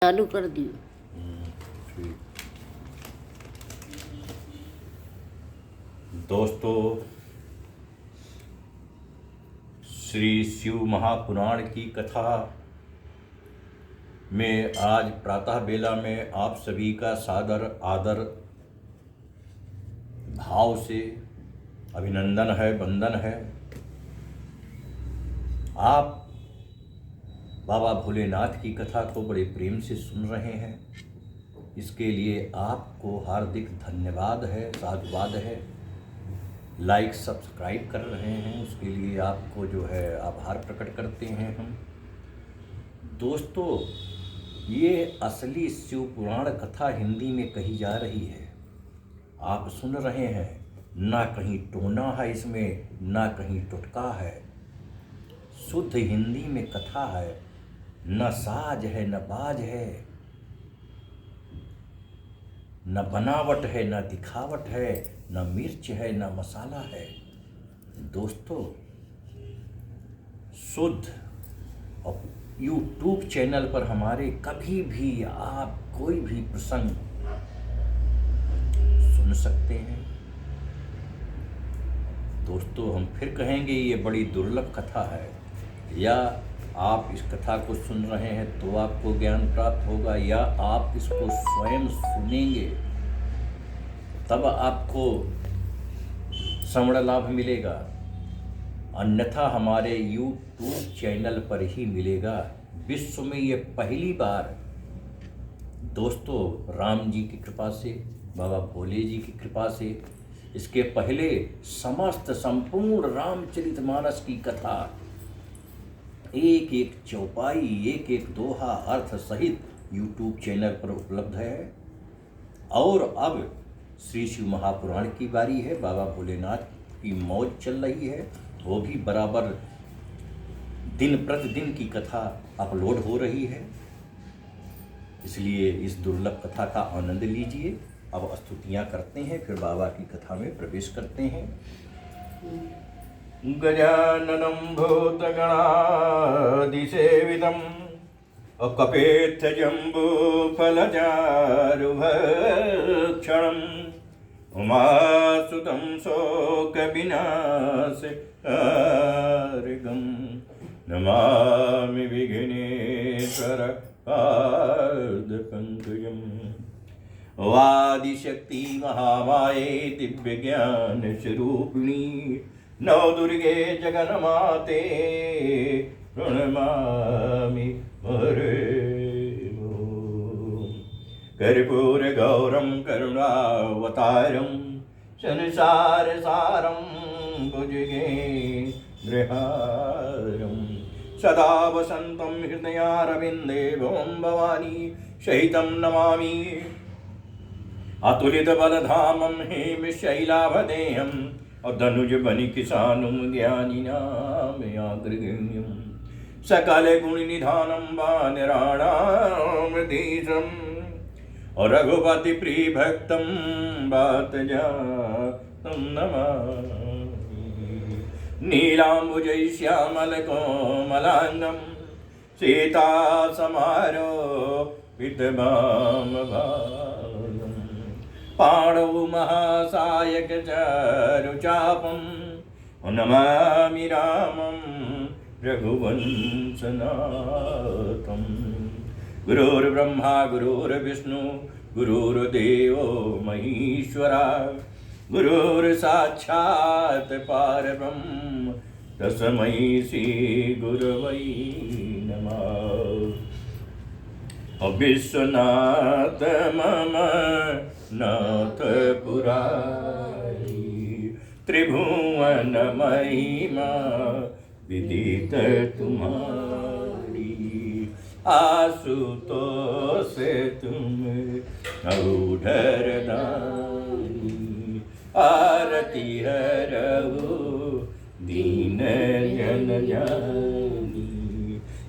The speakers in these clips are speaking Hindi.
चालू कर दियो। ठीक। दोस्तों, श्री शिव महापुराण की कथा में आज प्रातः बेला में आप सभी का सादर आदर भाव से अभिनंदन है, वंदन है। आप बाबा भोलेनाथ की कथा को बड़े प्रेम से सुन रहे हैं, इसके लिए आपको हार्दिक धन्यवाद है, साधुवाद है। लाइक सब्सक्राइब कर रहे हैं, उसके लिए आपको जो है आभार प्रकट करते हैं हम। दोस्तों, ये असली शिव पुराण कथा हिंदी में कही जा रही है, आप सुन रहे हैं। ना कहीं टोना है इसमें, ना कहीं टुटका है, शुद्ध हिंदी में कथा है। न साज है, न बाज है, न बनावट है, न दिखावट है, न मिर्च है, न मसाला है। दोस्तों, शुद्ध और यूट्यूब चैनल पर हमारे कभी भी आप कोई भी प्रसंग सुन सकते हैं। दोस्तों, हम फिर कहेंगे ये बड़ी दुर्लभ कथा है। या आप इस कथा को सुन रहे हैं तो आपको ज्ञान प्राप्त होगा, या आप इसको स्वयं सुनेंगे तब आपको श्रवण लाभ मिलेगा, अन्यथा हमारे YouTube चैनल पर ही मिलेगा। विश्व में ये पहली बार दोस्तों राम जी की कृपा से, बाबा भोले जी की कृपा से, इसके पहले समस्त संपूर्ण रामचरितमानस की कथा एक एक चौपाई, एक एक दोहा अर्थ सहित YouTube चैनल पर उपलब्ध है। और अब श्री शिव महापुराण की बारी है, बाबा भोलेनाथ की मौज चल रही है, वो भी बराबर दिन प्रतिदिन की कथा अपलोड हो रही है। इसलिए इस दुर्लभ कथा का आनंद लीजिए। अब स्तुतियाँ करते हैं, फिर बाबा की कथा में प्रवेश करते हैं। गजाननं भूतगणादिसेवितं कपेत्थजम्बूफलचारुभक्षणम् उमासुतं शोकविनाशकारिकं नमामि विघ्नेश्वर पादपङ्कजम्। वादिशक्ति महामाये दिव्यज्ञानस्वरूपिणी नवदुर्गे जगन्माते प्रणमामि हरे। कर्पूरगौरं करुणावतारं संसारसारं भुजगेन्द्रहारं सदा वसन्तं हृदयारविन्दे भवं भवानी सहितं नमामि। अतुलितबलधामं हेमशैलाभदेहं धनुज बनि किसानुं ज्ञानिनामयाग्रगण्यं सकलगुणनिधानं वानराणामधीशम् और रघुपति प्रियभक्तं वातजातं नमामि। नीलाम्बुजश्यामलकोमलाङ्गं सीतासमारोपितवामभागम् पाणौ महासायकचारुचापं नमामि रामं रघुवंशनाथं। गुरुर्ब्रह्मा गुरुर्विष्णु गुरुर्देवो महेश्वरा गुरुर्साक्षात् परब्रह्म तस्मै श्रीगुरवे नमः। विश्वनाथ मम नाथ पुरारी त्रिभुवन महिमा विदित तुम्हारी। आशुतोष तुम औढरदानी आरती हरहु दीन जन जानी।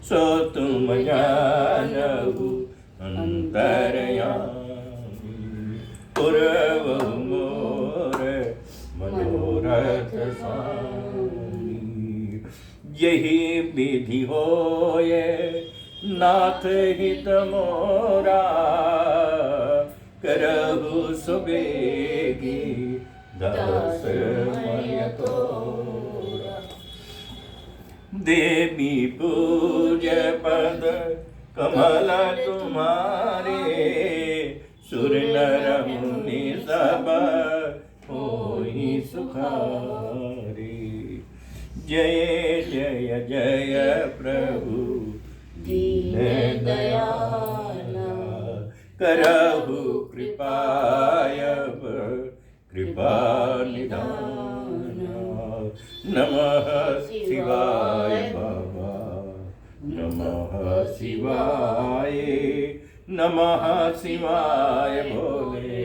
सो तुम जानहु अंतरयामी पुरवहु मोर मनोरथ स्वामी। यही विधि होए नाथ हित मोरा करहु सुबेगी दास मय तोरा। देवी पूज पद कमल तुम्हारे सुर नर मुनि सब होहि सुखारे। जय जय जय प्रभु दीन दयाला करहु कृपायब कृपा निधान। नमः शिवाय बाबा नमः शिवाय नमः शिवाय भोले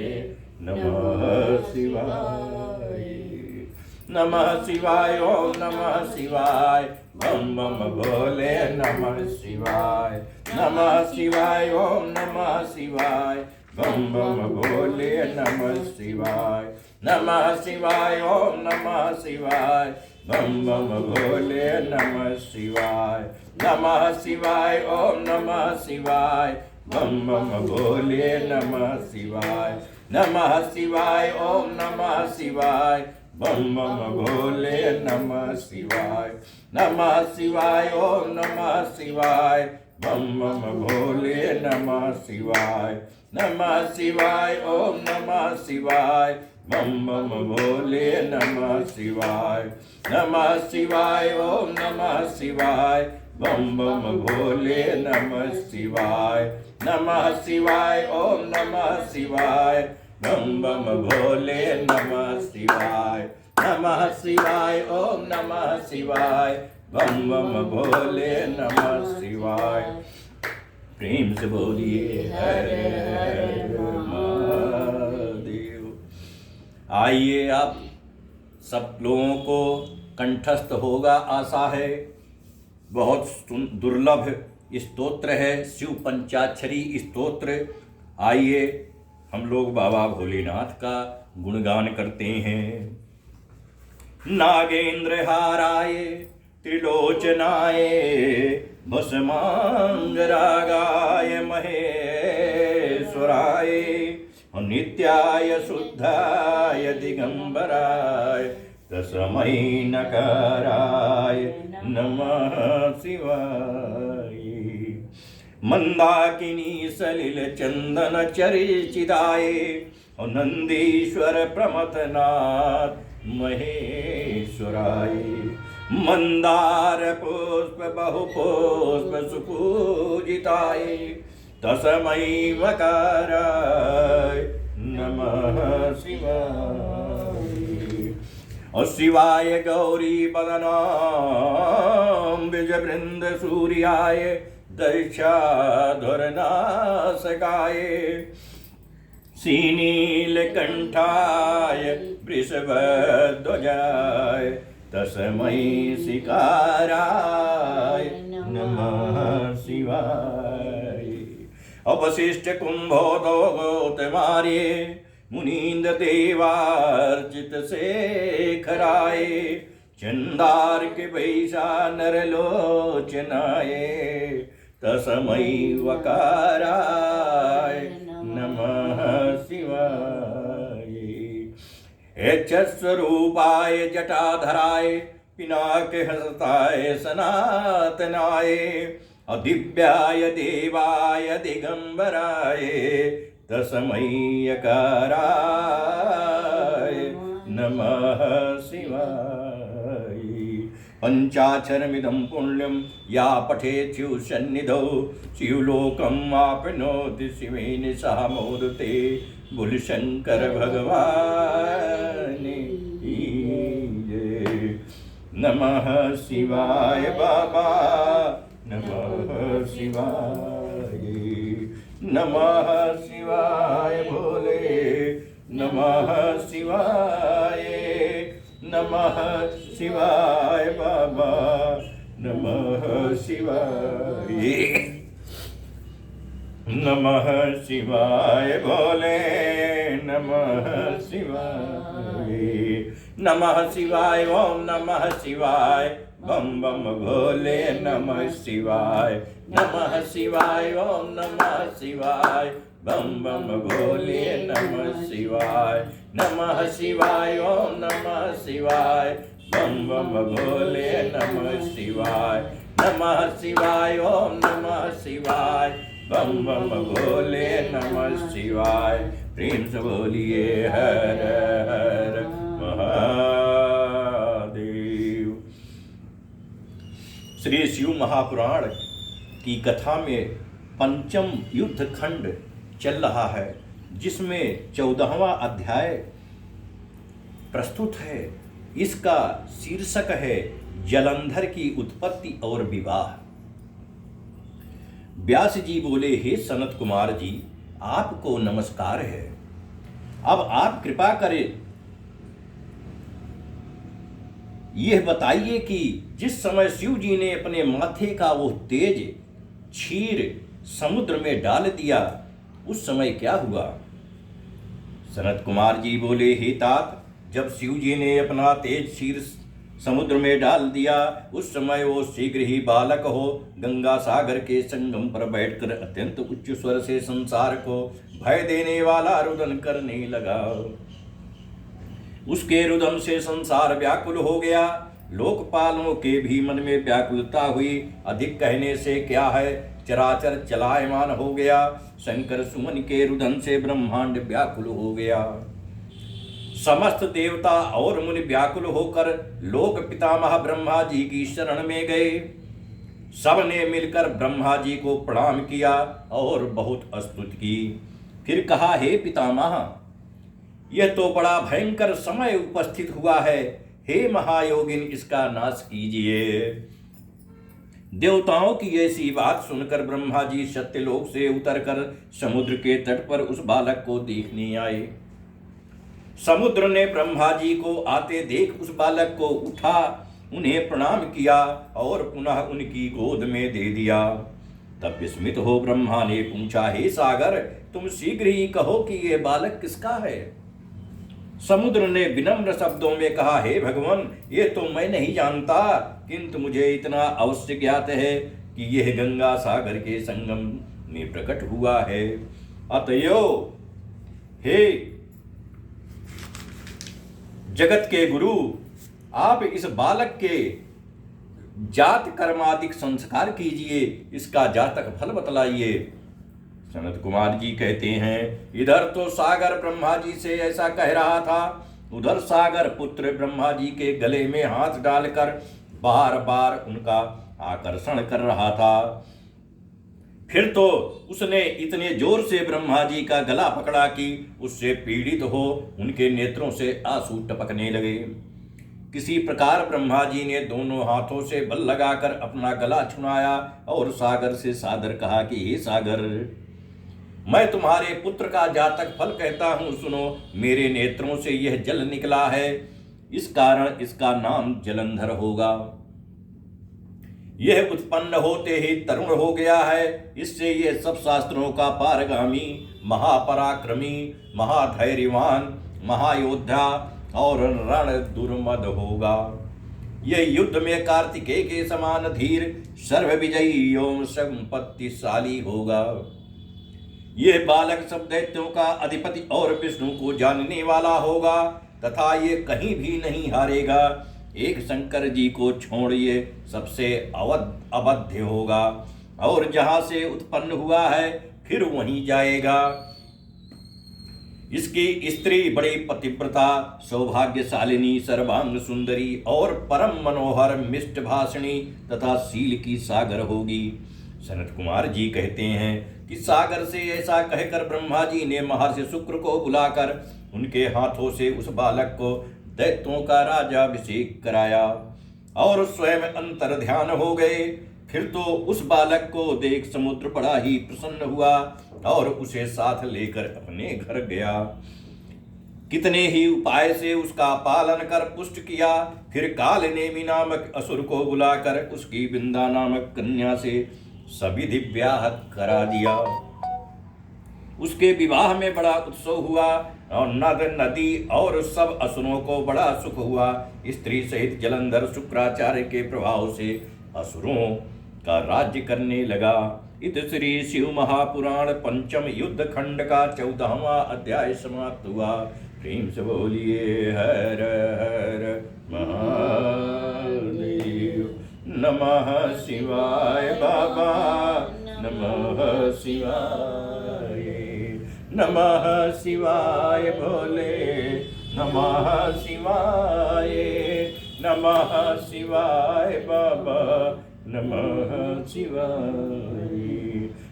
नमः शिवाय। नमः शिवाय ओम नमः शिवाय बम बम भोले नमः शिवाय। नमः शिवाय ओम नमः शिवाय बम बम भोले नमः शिवाय। नमः शिवाय ओम नमः शिवाय बम बम भोले नमः शिवाय। नमः शिवाय ओम नमः शिवाय बम बम भोले नमः शिवाय। नमः शिवाय ओम नमः शिवाय बम बम भोले नमः शिवाय। नमः शिवाय ओम नमः शिवाय बम बम भोले नमः शिवाय। नमः शिवाय ओम नमः शिवाय बम बम भोले नमः शिवाय। नमः शिवाय ओम नमः शिवाय बम बम भोले नमः शिवाय। नमः शिवाय ओम नमः शिवाय बम बम भोले नमः शिवाय। नमः शिवाय ओम नमः शिवाय बम बम भोले नमः शिवाय। प्रेम से बोलिए हर हर महादेव। आइए आप सब लोगों को कंठस्थ होगा आशा है। बहुत दुर्लभ स्तोत्र है शिव पंचाक्षरी स्तोत्र। आइए हम लोग बाबा भोलेनाथ का गुणगान करते हैं। नागेंद्र हाराय त्रिलोचनाय भस्मांग रागाय महेश्वराय नित्याय शुद्धाय दिगंबराय तस्मै नकाराय नमः शिवाय। मंदाकिनी सलिल चंदन चर्चिताय नंदीश्वर प्रमथनाथ महेश्वराय। मंदार पुष्प बहुपुष्प सुपूजिताय तस्मै वकाराय नमः शिवाय। और शिवाय गौरी बदनाम विजवृंद सूर्याय दर्शाधुरनाशकाय श्रीनीलकंठाय वृषभध्वजाय तस्मै शिकाराय नमः शिवाय। अवशिष्ट कुंभोदो गौतमार्य मुनीन्द्र देवार्चित शेखराय चंदार्क वैशा नरलोचनाय तस्मै वकाराय नमः शिवाय। स्वरूपाय जटाधराय पिनाकहस्ताय सनातनाय अदिव्याय देवाय दिगंबराय तस्मै यकाराय नमः शिवाय। पंचाक्षरमिदं पुण्यं या पठेत् शिवसन्निधौ शिवलोकम् आपनोति शिवेन सह मोदते। बोल शंकर भगवान की जय। नमः शिवाय बाबा नमः शिवाय। नमः शिवाय भोले नमः शिवाय। नमः शिवाय बाबा नमः शिवाय। नमः शिवाय भोले नमः शिवाय। नमः शिवाय ओम नमः शिवाय बम बम भोले नमः शिवाय। नमः शिवाय ओम नमः शिवाय। बम बम भोले नमः शिवाय। नमः शिवाय ओम नमः शिवाय। बम बम भोले नमः शिवाय। नमः शिवाय ओम नमः शिवाय। बम बम भोले नमः शिवाय। प्रेम से बोलिए हर हर महादेव। श्री शिव महापुराण की कथा में पंचम युद्ध खंड चल रहा है, जिसमें 14वां अध्याय प्रस्तुत है। इसका शीर्षक है जलंधर की उत्पत्ति और विवाह। व्यास जी बोले, हे सनत कुमार जी, आपको नमस्कार है। अब आप कृपा करें यह बताइए कि जिस समय शिव जी ने अपने माथे का वो तेज क्षीर समुद्र में डाल दिया, उस समय क्या हुआ? सनत कुमार जी बोले, हे तात, जब शिव जी ने अपना तेज क्षीर समुद्र में डाल दिया, उस समय वो शीघ्र ही बालक हो गंगा सागर के संगम पर बैठकर अत्यंत उच्च स्वर से संसार को भय देने वाला रुदन करने लगा। उसके रुदन से संसार व्याकुल हो गया। लोकपालों के भी मन में व्याकुलता हुई। अधिक कहने से क्या है, चराचर चलायमान हो गया। शंकर सुमन के रुदन से ब्रह्मांड व्याकुल हो गया। समस्त देवता और मुनि व्याकुल होकर लोक पितामह ब्रह्मा जी की शरण में गए। सबने मिलकर ब्रह्मा जी को प्रणाम किया और बहुत स्तुति की। फिर कहा, हे पितामह, यह तो बड़ा भयंकर समय उपस्थित हुआ है। हे महायोगिन, इसका नाश कीजिए। देवताओं की ऐसी बात सुनकर ब्रह्मा जी सत्यलोक से उतरकर समुद्र के तट पर उस बालक को देखने आए। समुद्र ने ब्रह्मा जी को आते देख उस बालक को उठा, उन्हें प्रणाम किया और पुनः उनकी गोद में दे दिया। तब विस्मित हो ब्रह्मा ने पूछा, हे सागर, तुम शीघ्र ही कहो कि यह बालक किसका है? समुद्र ने विनम्र शब्दों में कहा, हे भगवान, ये तो मैं नहीं जानता, किंतु मुझे इतना अवश्य ज्ञात है कि यह गंगा सागर के संगम में प्रकट हुआ है। अतएव हे जगत के गुरु, आप इस बालक के जात कर्मादिक संस्कार कीजिए, इसका जातक फल बतलाइए। सनत कुमार जी कहते हैं, इधर तो सागर ब्रह्मा जी से ऐसा कह रहा था, उधर सागर पुत्र ब्रह्मा जी के गले में हाथ डालकर बार बार उनका आकर्षण कर रहा था। फिर तो उसने इतने जोर से ब्रह्मा जी का गला पकड़ा कि उससे पीड़ित हो उनके नेत्रों से आंसू टपकने लगे। किसी प्रकार ब्रह्मा जी ने दोनों हाथों से बल लगाकर अपना गला छुड़ाया और सागर से सादर कहा कि हे सागर, मैं तुम्हारे पुत्र का जातक फल कहता हूँ, सुनो। मेरे नेत्रों से यह जल निकला है, इस कारण इसका नाम जलंधर होगा। यह उत्पन्न होते ही तरुण हो गया है, इससे यह सब शास्त्रों का पारगामी, महापराक्रमी, महाधैर्यवान, महायोद्धा और रण दुर्मद होगा। यह युद्ध में कार्तिकेय के समान धीर, सर्व विजयी एवं संपत्तिशाली होगा। यह बालक सब दैत्यों का अधिपति और विष्णु को जानने वाला होगा तथा ये कहीं भी नहीं हारेगा। एक शंकर जी को छोड़िए सबसे अवध्य होगा और जहां से उत्पन्न हुआ है फिर वहीं जाएगा। इसकी स्त्री बड़ी पतिव्रता, सौभाग्यशालिनी, सर्वांग सुंदरी और परम मनोहर मिष्ट भाषणी तथा शील की सागर होगी। सनत कुमार जी कहते हैं कि सागर से ऐसा कहकर ब्रह्मा जी ने महर्षि शुक्र को बुलाकर उनके हाथों से उस बालक को दैत्यों का राजाभिषेक कराया और स्वयं अंतर ध्यान हो गए। फिर तो उस बालक को देख समुद्र बड़ा ही प्रसन्न हुआ और उसे साथ लेकर अपने घर गया। कितने ही उपाय से उसका पालन कर पुष्ट किया। फिर काल नेमि नामक असुर को बुलाकर उसकी बिंदा नामक कन्या से सविधि ब्याह करा दिया। उसके विवाह में बड़ा उत्सव हुआ और नद नदी और सब असुरों को बड़ा सुख हुआ। स्त्री सहित जलंधर शुक्राचार्य के प्रभाव से असुरों का राज्य करने लगा। इत श्री शिव महापुराण पंचम युद्ध खंड का 14वां अध्याय समाप्त हुआ। प्रेम से बोलिए हर हर महादेव। नमः शिवाय बाबा, नमः शिवाय, नमः शिवाय भोले, नमः शिवाय, नमः शिवाय बाबा, नमः शिवाय,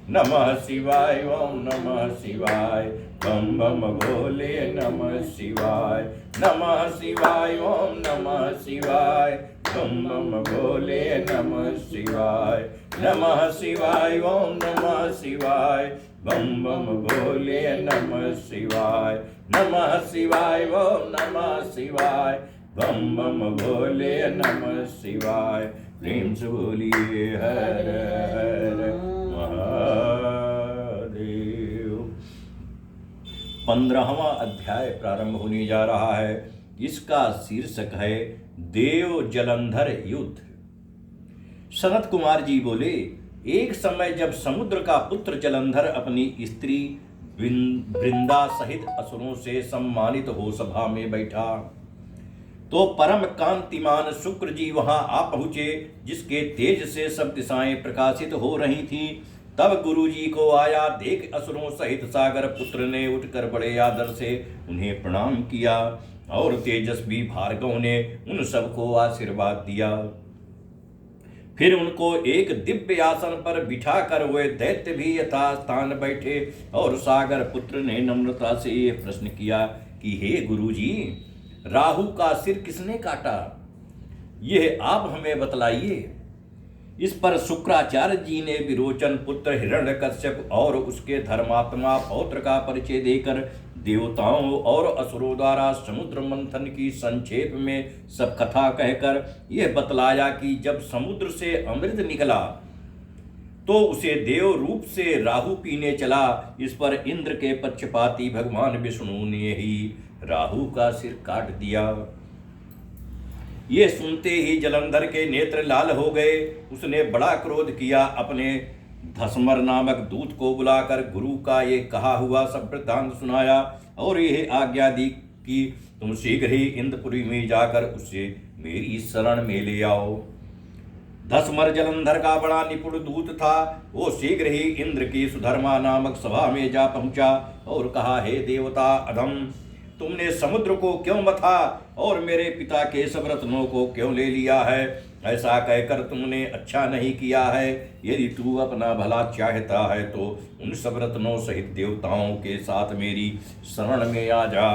नमः शिवाय, ओम नमः शिवाय, बम बम भोले नमः शिवाय, नमः शिवाय, ओम नमः शिवाय, बम बम भोले नमः शिवाय, नमः शिवाय, ओम नमः शिवाय, बम बम भोले नमः शिवाय, नमः शिवाय, ओम नमः शिवाय, बम बम भोले नमः शिवाय। प्रेम से बोलिए हर हर महादेव। 15वां अध्याय प्रारंभ होने जा रहा है। इसका शीर्षक है देव जलंधर युद्ध। सनत कुमार जी बोले, एक समय जब समुद्र का पुत्र जलंधर अपनी स्त्री वृंदा सहित असुरों से सम्मानित हो सभा में बैठा, तो परम कांतिमान शुक्र जी वहां आ पहुंचे, जिसके तेज से सब दिशाएं प्रकाशित हो रही थीं। तब गुरु जी को आया देख असुरों सहित सागर पुत्र ने उठकर बड़े आदर से उन्हें प्रणाम किया और तेजस्वी भार्गव ने उन सबको आशीर्वाद दिया। फिर उनको एक दिव्य आसन पर बिठाकर वे दैत्य भी यथास्थान बैठे और सागर पुत्र ने नम्रता से ये प्रश्न किया कि हे गुरु जी, राहु का सिर किसने काटा, यह आप हमें बतलाइए। इस पर शुक्राचार्य जी ने विरोचन पुत्र हिरण्यकश्यप और उसके धर्मात्मा पौत्र का परिचय देकर देवताओं और असुरों द्वारा समुद्र मंथन की संक्षेप में सब कथा कहकर यह बतलाया कि जब समुद्र से अमृत निकला तो उसे देव रूप से राहु पीने चला। इस पर इंद्र के पक्षपाती भगवान विष्णु ने ही राहु का सिर काट दिया। ये सुनते ही जलंधर के नेत्र लाल हो गए। उसने बड़ा क्रोध किया। अपने धसमर नामक दूत को बुलाकर गुरु का ये कहा हुआ सब वृत्तांत सुनाया और यह आज्ञा दी कि तुम शीघ्र ही इंद्रपुरी में जाकर उसे मेरी शरण में ले आओ। धसमर जलंधर का बड़ा निपुण दूत था। वो शीघ्र ही इंद्र की सुधर्मा नामक सभा में जा पहुंचा और कहा, हे देवता अधम, तुमने समुद्र को क्यों मथा और मेरे पिता के सब रत्नों को क्यों ले लिया है? ऐसा कहकर तुमने अच्छा नहीं किया है। यदि तू अपना भला चाहता है तो उन सब रत्नों सहित देवताओं के साथ मेरी शरण में आ जा,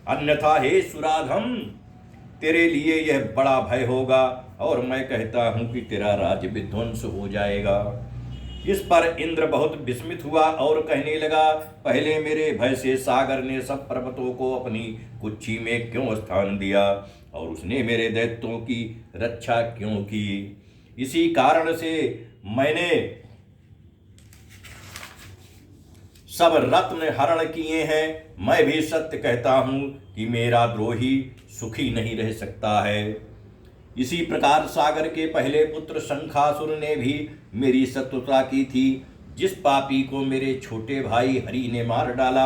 अन्यथा हे सुराधम, तेरे लिए यह बड़ा भय होगा और मैं कहता हूं कि तेरा राज्य विध्वंस हो जाएगा। इस पर इंद्र बहुत विस्मित हुआ और कहने लगा, पहले मेरे भय से सागर ने सब पर्वतों को अपनी कुक्षी में क्यों स्थान दिया और उसने मेरे दैत्यों की रक्षा क्यों की? इसी कारण से मैंने सब रत्न हरण किए हैं। मैं भी सत्य कहता हूं कि मेरा द्रोही सुखी नहीं रह सकता है। इसी प्रकार सागर के पहले पुत्र शंखासुर ने भी मेरी शत्रुता की थी। जिस पापी को मेरे छोटे भाई हरि ने मार डाला,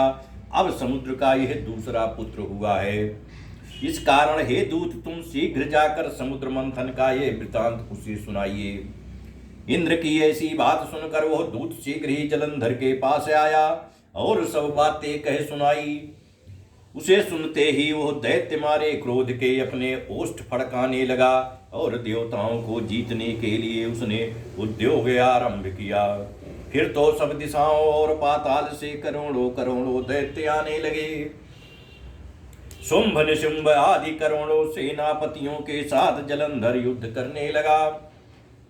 अब समुद्र का यह दूसरा पुत्र हुआ है। इस कारण हे दूत, तुम शीघ्र जाकर समुद्र मंथन का ये वृतांत उसे सुनाइए। इंद्र की ऐसी बात सुनकर वह दूत शीघ्र ही जलंधर के पास आया और सब बातें कह सुनाई। उसे सुनते ही वह दैत्य मारे क्रोध के अपने ओष्ठ फड़काने लगा और देवताओं को जीतने के लिए उसने उद्योग आरंभ किया। फिर तो सब दिशाओं और पाताल से करोड़ों करोड़ों दैत्य आने लगे। शुंभ निशुंभ आदि करोड़ों सेनापतियों के साथ जलंधर युद्ध करने लगा।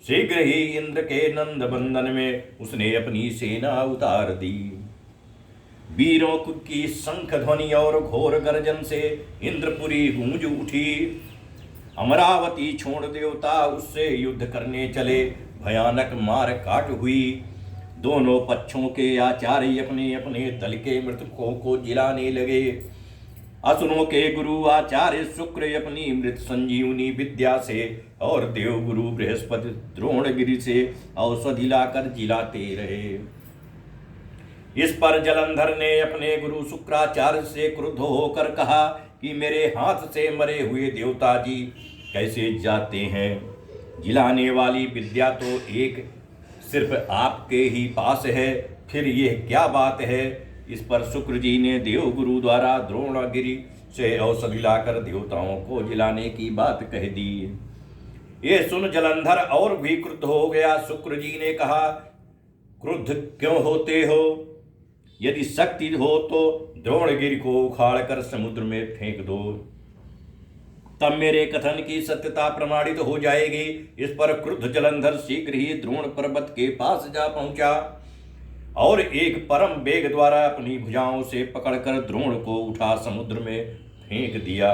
शीघ्र ही इंद्र के नंद बंदन में उसने अपनी सेना उतार दी। वीरों की शंख ध्वनि और घोर गर्जन से इंद्रपुरी गूंज उठी। अमरावती छोड़ देवता उससे युद्ध करने चले। भयानक मार काट हुई। दोनों पक्षों के आचार्य अपने अपने दल के मृतकों को जिलाने लगे। असुरों के गुरु आचार्य शुक्र अपनी मृत संजीवनी विद्या से और देव गुरु बृहस्पति द्रोणगिरि से औषधि लाकर जिलाते रहे। इस पर जलंधर ने अपने गुरु शुक्राचार्य से क्रुद्ध होकर कहा कि मेरे हाथ से मरे हुए देवता जी कैसे जाते हैं? जिलाने वाली विद्या तो एक सिर्फ आपके ही पास है, फिर यह क्या बात है? इस पर शुक्र जी ने देव गुरु द्वारा द्रोणगिरि से औषधि लाकर देवताओं को जिलाने की बात कह दी। ये सुन जलंधर और भी क्रुद्ध हो गया। शुक्र जी ने कहा, क्रुद्ध क्यों होते हो? यदि शक्ति हो तो द्रोणगिरि को उखाड़ कर समुद्र में फेंक दो, तब मेरे कथन की सत्यता प्रमाणित हो जाएगी। इस पर क्रुद्ध जलंधर शीघ्र ही द्रोण पर्वत के पास जा पहुंचा और एक परम वेग द्वारा अपनी भुजाओं से पकड़कर द्रोण को उठा समुद्र में फेंक दिया।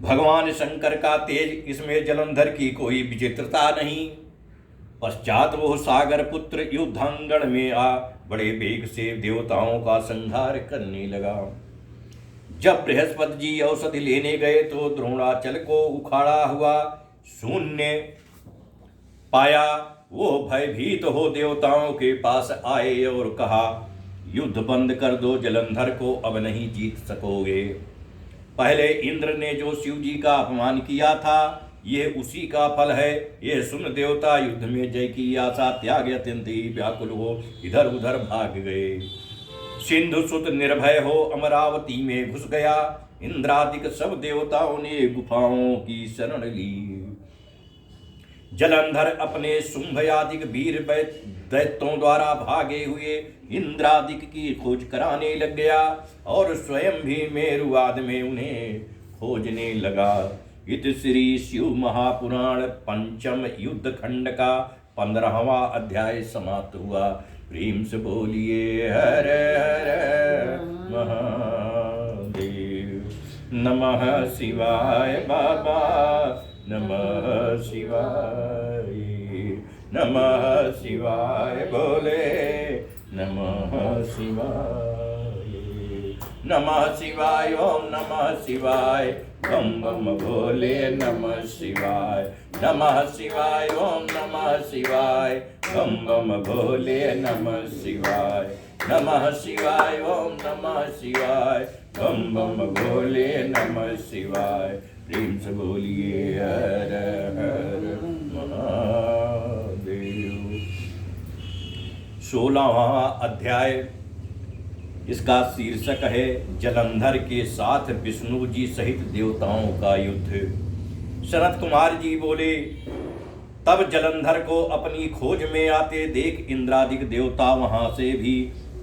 भगवान शंकर का तेज, इसमें जलंधर की कोई विचित्रता नहीं। पश्चात वो सागर पुत्र युद्धांगण में आ बड़े वेग से देवताओं का संहार करने लगा। जब बृहस्पति जी औषधि लेने गए तो द्रोणाचल को उखाड़ा हुआ शून्य पाया। वो भयभीत हो देवताओं के पास आए और कहा, युद्ध बंद कर दो, जलंधर को अब नहीं जीत सकोगे। पहले इंद्र ने जो शिव जी का अपमान किया था, ये उसी का फल है। ये सुन देवता युद्ध में जय की आशा त्याग अत्यंत ही व्याकुल हो इधर उधर भाग गए। सिंधु सुत निर्भय हो अमरावती में घुस गया। इंद्रादिक सब देवताओं ने गुफाओं की शरण ली। जलंधर अपने शुंभयादिक वीर दैत्यों द्वारा भागे हुए इंद्रादिक की खोज कराने लग गया और स्वयं भी मेरुआद में उन्हें खोजने लगा। इत श्री शिव महापुराण पंचम युद्ध खंड का 15वां अध्याय समाप्त हुआ। प्रेम से बोलिए हर हर महादेव। नमः शिवाय बाबा, नमः शिवाय, नमः शिवाय बोले, नमः शिवाय, नमः शिवाय, ओम नमः शिवाय, बम बम भोले, नमः शिवाय, नमः शिवाय, ओम नमः शिवाय, बम बम भोले, नमः शिवाय, नमः शिवाय, ओम नमः शिवाय, बम बम भोले, नमः शिवाय। प्रेम से बोलिए हर हर महादेव। 16वां अध्याय, इसका शीर्षक है जलंधर के साथ विष्णु जी सहित देवताओं का युद्ध। सनत कुमार जी बोले, तब जलंधर को अपनी खोज में आते देख इंद्रादिक देवता वहां से भी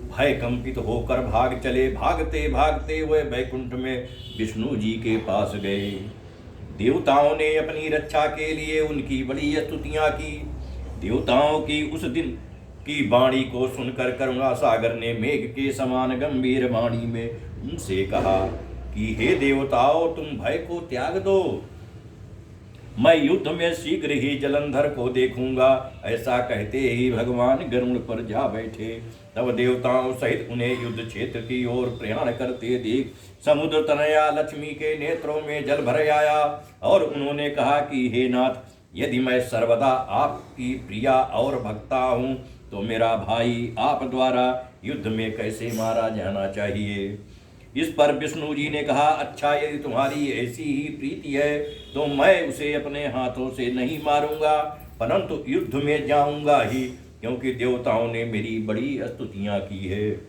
भयकंपित होकर भाग चले। भागते भागते वह वैकुंठ में विष्णु जी के पास गए। देवताओं ने अपनी रक्षा के लिए उनकी बड़ी स्तुतियां की। देवताओं की उस दिन की वाणी को सुनकर करुणा सागर ने मेघ के समान गंभीर वाणी में उनसे कहा कि हे देवताओं, तुम भय को त्याग दो, मैं युद्ध में शीघ्र ही जलंधर को देखूंगा। ऐसा कहते ही भगवान गरुड़ पर जा बैठे। तब देवताओं सहित उन्हें युद्ध क्षेत्र की ओर प्रयाण करते देख समुद्र तनया लक्ष्मी के नेत्रों में जल भर आया और उन्होंने कहा कि हे नाथ, यदि मैं सर्वदा आपकी प्रिया और भक्ता हूँ तो मेरा भाई आप द्वारा युद्ध में कैसे मारा जाना चाहिए। इस पर विष्णु जी ने कहा, अच्छा, यदि तुम्हारी ऐसी ही प्रीति है तो मैं उसे अपने हाथों से नहीं मारूंगा, परंतु युद्ध में जाऊंगा ही, क्योंकि देवताओं ने मेरी बड़ी स्तुतियां की है।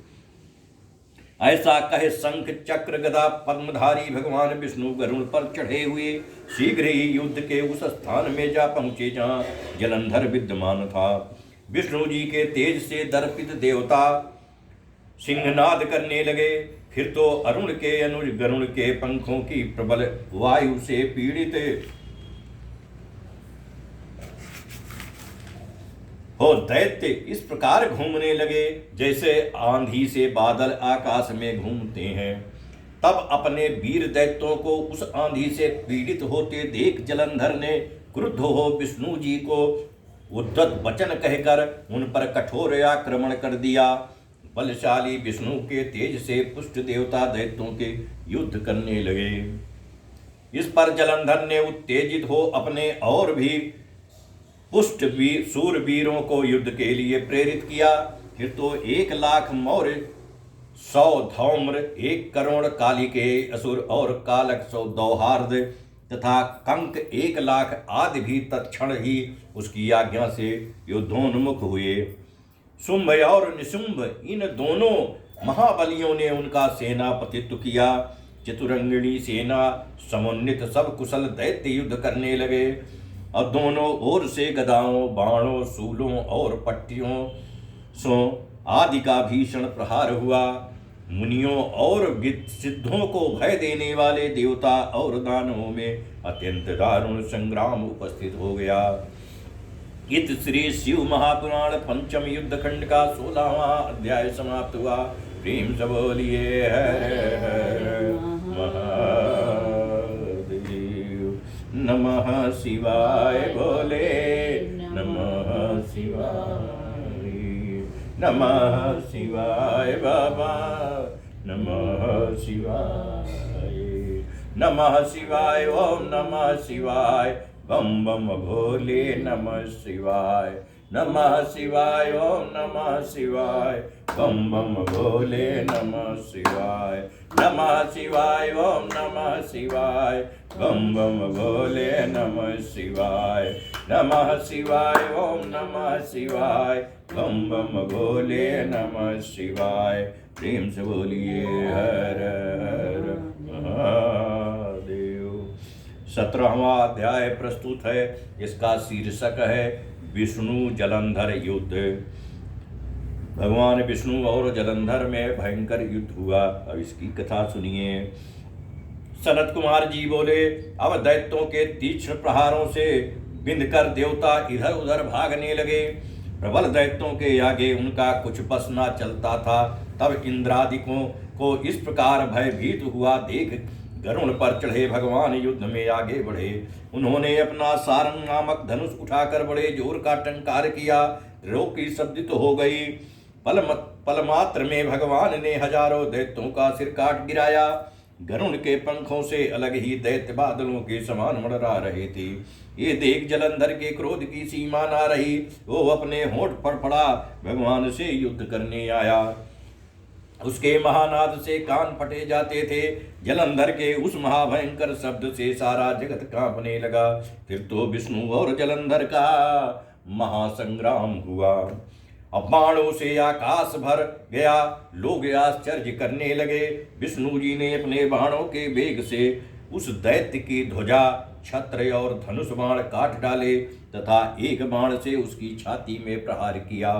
ऐसा कहे शंख चक्र गदा पद्मधारी भगवान विष्णु गरुड़ पर चढ़े हुए शीघ्र ही युद्ध के उस स्थान में जा पहुंचे जहां जलंधर विद्यमान था। विष्णु जी के तेज से दर्पित देवता सिंहनाद करने लगे। फिर तो अरुण के अनुज गरुड़ के पंखों की प्रबल वायु से पीड़ित हो दैत्य इस प्रकार घूमने लगे जैसे आंधी से बादल आकाश में घूमते हैं। तब अपने वीर दैत्यों को उस आंधी से पीड़ित होते देख जलंधर ने क्रुद्ध हो विष्णु जी को उद्धत वचन कहकर उन पर कठोर आक्रमण कर दिया। बलशाली विष्णु के तेज से पुष्ट देवता दैत्यों के युद्ध करने लगे। इस पर जलंधर ने उत्तेजित हो अपने और भी पुष्ट सूरवीरों को युद्ध के लिए प्रेरित किया। फिर तो 1,00,000 मौर्य, 100 धौम्र, 1 करोड़ कालिके असुर और कालक 100 दौहार्द तथा कंक 1,00,000 आदि भी तत्क्षण ही उसकी आज्ञा से युद्धोन्मुख हुए। शुंभ और निशुंभ इन दोनों महाबलियों ने उनका सेनापतित्व किया। चतुरंगिणी सेना समुन्नित सब कुशल दैत्य युद्ध करने लगे और दोनों ओर से गदाओं, बाणों, शूलों और पट्टियों आदि का भीषण प्रहार हुआ। मुनियों और सिद्धों को भय देने वाले देवता और दानवों में अत्यंत दारुण संग्राम उपस्थित हो गया। इत श्री शिव महापुराण पंचम युद्ध खंड का 16वां अध्याय समाप्त हुआ। प्रेम से बोलिए हर हर महादेव। नमः शिवाय बोले, नमः शिवाय, नमः शिवाय बाबा, नमः शिवाय, नमः शिवाय, ओम नमः शिवाय, बम बम भोले नमः शिवाय, नमः शिवाय, ओम नमः शिवाय, बम बम भोले नमः शिवाय, नमः शिवाय, ओम नमः शिवाय, बम बम भोले नमः शिवाय, नमः शिवाय, ओम नमः शिवाय, बम बम भोले नमः शिवाय। प्रेम से बोलिए हर हर महादेव। 17वां अध्याय प्रस्तुत है। इसका शीर्षक है विष्णु जलंधर युद्ध। भगवान विष्णु और जलंधर में भयंकर युद्ध हुआ। अब इसकी कथा सुनिए। सनत कुमार जी बोले, अब दैत्यों के तीक्ष्ण प्रहारों से बिंधकर देवता इधर उधर भागने लगे। प्रबल दैत्यों के आगे उनका कुछ बस न चलता था। तब इंद्रादिकों को इस प्रकार भयभीत हुआ देख गरुड़ पर चढ़े भगवान युद्ध में आगे बढ़े। उन्होंने अपना सारंग नामक धनुष उठाकर बड़े जोर का टंकार किया। त्रिलोकी शब्दित हो गई। पलमात्र में भगवान ने हजारों दैत्यों का सिर काट गिराया। गरुड़ के पंखों से अलग ही दैत्य बादलों के समान मंडरा रहे थे। ये देख जलंधर के क्रोध की सीमा ना रही। वो अपने होंठ फड़फड़ा भगवान से युद्ध करने आया। उसके महानाद से कान फटे जाते थे। जलंधर के उस महाभयंकर शब्द से सारा जगत कांपने लगा। फिर तो विष्णु और जलंधर का महासंग्राम हुआ। अब बाणों से आकाश भर गया। लोग आश्चर्य करने लगे। विष्णु जी ने अपने बाणों के वेग से उस दैत्य की ध्वजा, छत्र और धनुष बाण काट डाले तथा एक बाण से उसकी छाती में प्रहार किया।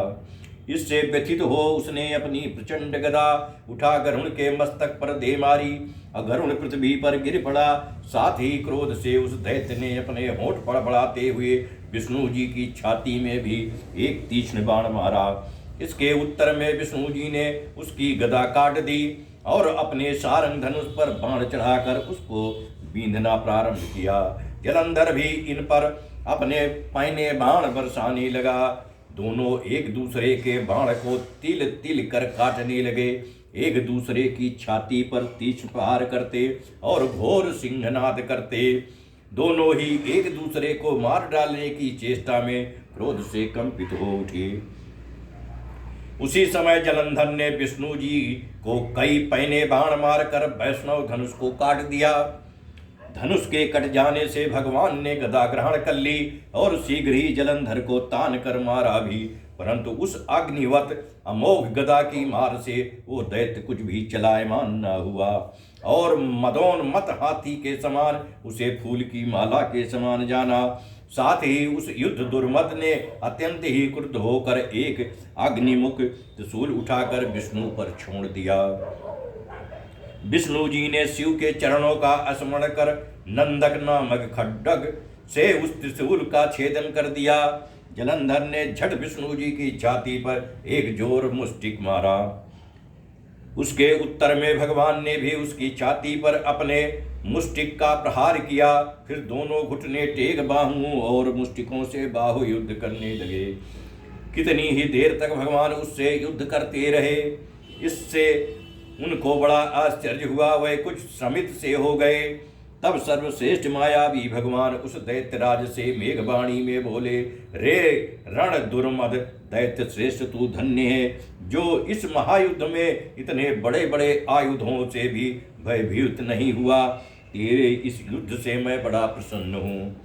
इससे व्यथित हो उसने अपनी प्रचंड गदा उठा गरुड़ के मस्तक पर दे मारी। गरुड़ पृथ्वी पर गिर पड़ा। साथ ही क्रोध से उस दैत्य ने अपने होंठ फड़फड़ाते हुए विष्णु जी की छाती में भी एक तीक्ष्ण बाण मारा। इसके उत्तर में विष्णु जी ने उसकी गदा काट दी और अपने सारंग धनुष पर बाण चढ़ाकर उसको बींधना प्रारंभ किया। जलंधर भी इन पर अपने पैने बाण बरसाने लगा। दोनों एक दूसरे के बाण को तिल तिल कर काटने लगे। एक दूसरे की छाती पर तीक्ष्ण प्रहार करते और घोर सिंहनाद करते। दोनों ही एक दूसरे को मार डालने की चेष्टा में क्रोध से कंपित हो उठे। उसी समय जलंधर ने विष्णु जी को कई पैने बाण मारकर वैष्णव धनुष को काट दिया। धनुष के कट जाने से भगवान ने गदा ग्रहण कर ली और शीघ्र ही जलंधर को तान कर मारा भी। परंतु उस अग्निवत अमोघ गदा की मार से वो दैत्य कुछ भी चलायमान न हुआ और मदोन्मत हाथी के समान उसे फूल की माला के समान जाना। साथ ही उस युद्ध दुर्मद ने अत्यंत ही क्रुद्ध होकर एक अग्निमुख त्रिशूल उठाकर विष्णु पर छोड़ दिया। विष्णु जी ने शिव के चरणों का स्मरण कर नंदक नामक खड्ग से उस त्रिशूल का छेदन कर दिया। जलंधर ने झट विष्णु जी की छाती पर एक जोर मुष्टिक मारा। उसके उत्तर में भगवान ने भी उसकी छाती पर अपने मुष्टिक का प्रहार किया। फिर दोनों घुटने टेक बाहुओं और मुष्टिकों से बाहु युद्ध करने लगे। कितनी ही देर तक भगवान उससे युद्ध करते रहे। इससे उनको बड़ा आश्चर्य हुआ, वह कुछ श्रमित से हो गए। तब सर्वश्रेष्ठ मायावी भगवान उस दैत्यराज से मेघवाणी में बोले, रे रण दुर्मद दैत्य श्रेष्ठ, तू धन्य है जो इस महायुद्ध में इतने बड़े बड़े आयुधों से भी भयभीत नहीं हुआ। तेरे इस युद्ध से मैं बड़ा प्रसन्न हूँ।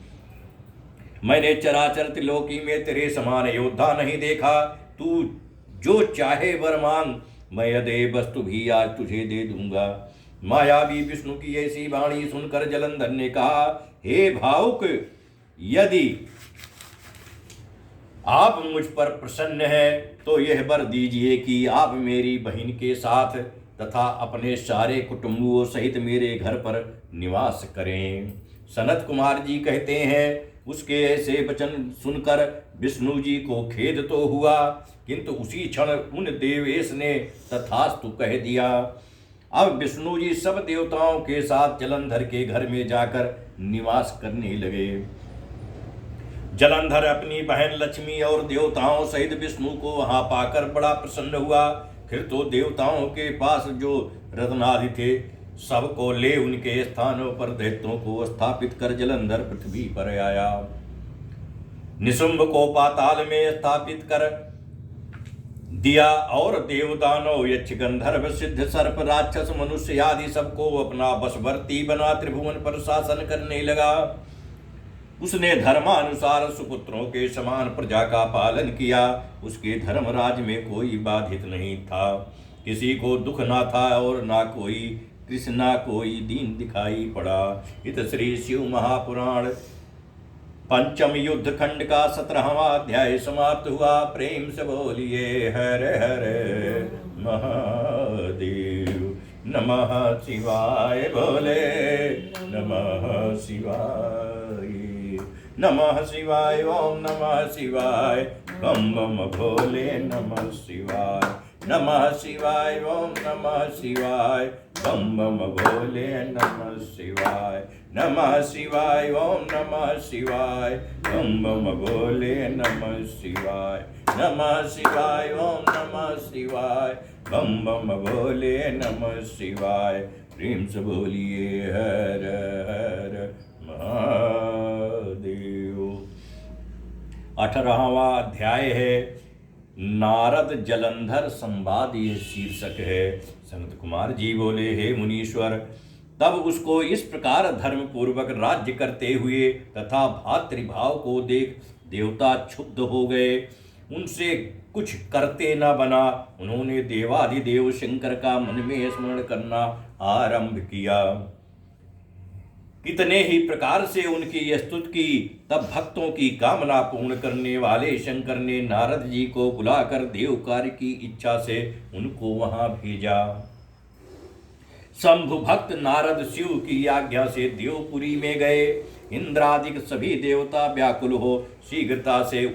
मैंने चराचर त्रिलोकी में तेरे समान योद्धा नहीं देखा। तू जो चाहे वर मांग, मैं अदेव वस्तु भी आज तुझे दे दूंगा। मायावी विष्णु की ऐसी वाणी सुनकर जलंधर ने कहा, हे भावुक, यदि आप मुझ पर प्रसन्न हैं तो यह वर दीजिए कि आप मेरी बहन के साथ तथा अपने सारे कुटुंबों सहित मेरे घर पर निवास करें। सनत कुमार जी कहते हैं, उसके ऐसे वचन सुनकर विष्णु जी को खेद तो हुआ, किंतु उसी क्षण उन देवेश ने तथास्तु कह दिया। अब विष्णु जी सब देवताओं के साथ जलंधर के घर में जाकर निवास करने लगे। जलंधर अपनी बहन लक्ष्मी और देवताओं सहित विष्णु को वहां पाकर बड़ा प्रसन्न हुआ। फिर तो देवताओं के पास जो रत्नादि थे सबको ले उनके स्थानों पर दैत्यों को स्थापित कर जलंधर पृथ्वी पर आया। निशुंभ को पाताल में स्थापित कर दिया और देवदानव यक्ष गंधर्व सिद्ध सर्प राक्षस मनुष्य आदि सबको अपना वशवर्ती बना त्रिभुवन पर शासन करने लगा। उसने धर्मानुसार सुपुत्रों के समान प्रजा का पालन किया। उसके धर्मराज में कोई बाधित नहीं था, किसी को दुख ना था और ना कोई कृष्णा कोई दीन दिखाई पड़ा। इत श्री शिव महापुराण पंचम युद्ध खंड का 17वां अध्याय समाप्त हुआ। प्रेम से बोलिए हर हर महादेव। नमः शिवाय बोले, नमः शिवाय, नमः शिवाय, ओम नमः शिवाय, बम बम भोले नमः शिवाय, नमः शिवाय, ओम नमः शिवाय, बम बम भोले नमः शिवाय, नमः शिवाय, ओम नमः शिवाय, बम बम भोले नमः शिवाय, नमः शिवाय, ओम नमः शिवाय, बम बम भोले नमः शिवाय। प्रेम से बोलिए हर हर महादेव। 18वां अध्याय है नारद जलंधर संवाद, यह शीर्षक है। सनत कुमार जी बोले, हे मुनीश्वर, तब उसको इस प्रकार धर्म पूर्वक राज्य करते हुए तथा भातृभाव को देख देवता क्षुब्ध हो गए। उनसे कुछ करते न बना। उन्होंने देवाधिदेव शंकर का मन में स्मरण करना आरंभ किया। कितने ही प्रकार से उनकी स्तुति की। तब भक्तों की कामना पूर्ण करने वाले शंकर ने नारद जी को बुलाकर देव कार्य की इच्छा से उनको वहां भेजा। शंभु भक्त नारद शिव की आज्ञा से देवपुरी में गए। इंद्रादिक सभी देवता व्याकुल हो शीघ्रता से उठ